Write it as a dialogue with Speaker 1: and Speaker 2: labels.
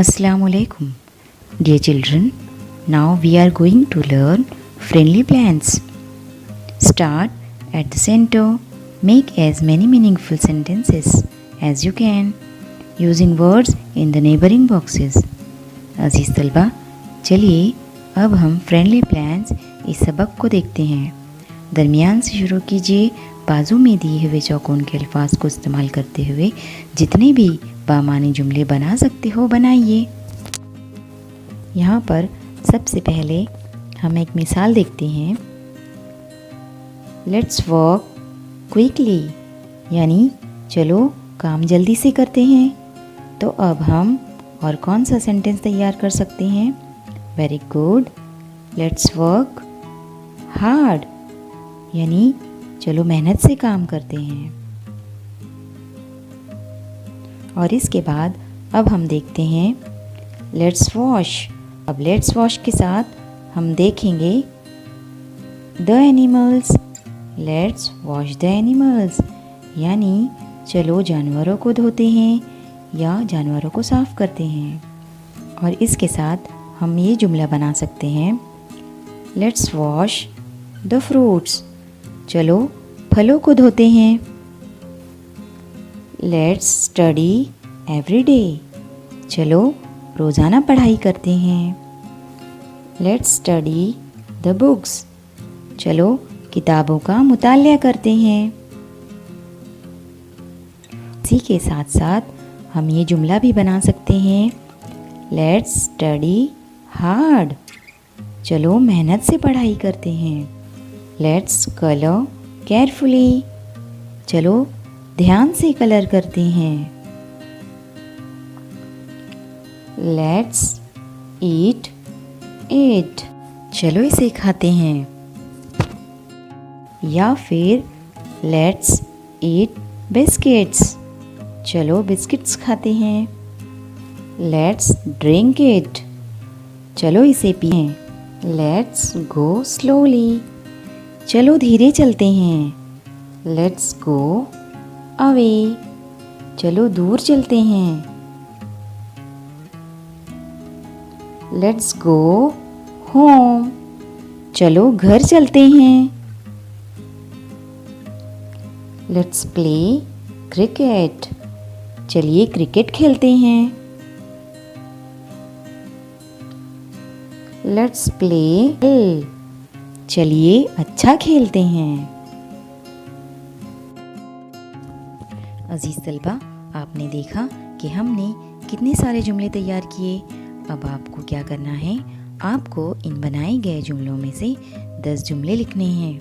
Speaker 1: Assalamualaikum. Dear children, now we are going to learn friendly plants. Start at the center. Make as many meaningful sentences as you can using words in the neighboring boxes. अजीज़ तलबा, चलिए अब हम friendly plants इस सबक को देखते हैं। दरमियान से शुरू कीजिए। बाजू में दिए हुए चौकोन के अल्फाज को इस्तेमाल करते हुए जितने भी बामानी जुमले बना सकते हो बनाइए। यहाँ पर सबसे पहले हम एक मिसाल देखते हैं। लेट्स वर्क क्विकली, यानी चलो काम जल्दी से करते हैं। तो अब हम और कौन सा सेंटेंस तैयार कर सकते हैं? Very good, let's work hard, यानी चलो मेहनत से काम करते हैं। और इसके बाद अब हम देखते हैं लेट्स वॉश। अब लेट्स वॉश के साथ हम देखेंगे the animals. Let's wash the animals, यानी चलो जानवरों को धोते हैं या जानवरों को साफ करते हैं। और इसके साथ हम ये जुमला बना सकते हैं लेट्स वॉश द फ्रूट्स, चलो फलों को धोते हैं। लेट्स स्टडी एवरी डे, चलो रोज़ाना पढ़ाई करते हैं। लेट्स स्टडी द बुक्स, चलो किताबों का मुतालिया करते हैं। इसी के साथ साथ हम ये जुमला भी बना सकते हैं लेट्स स्टडी हार्ड, चलो मेहनत से पढ़ाई करते हैं। लेट्स कलर केयरफुली, चलो ध्यान से कलर करते हैं। लेट्स ईट इट, चलो इसे खाते हैं। या फिर लेट्स ईट बिस्किट्स, चलो बिस्किट्स खाते हैं। लेट्स ड्रिंक इट, चलो इसे पिएं। लेट्स गो स्लोली, चलो धीरे चलते हैं। लेट्स गो अवे, चलो दूर चलते हैं। लेट्स गो होम, चलो घर चलते हैं। लेट्स प्ले क्रिकेट, चलिए क्रिकेट खेलते हैं। लेट्स प्ले, चलिए अच्छा खेलते हैं। अजीज़ तलबा, आपने देखा कि हमने कितने सारे जुमले तैयार किए। अब आपको क्या करना है? आपको इन बनाए गए जुमलों में से 10 जुमले लिखने हैं।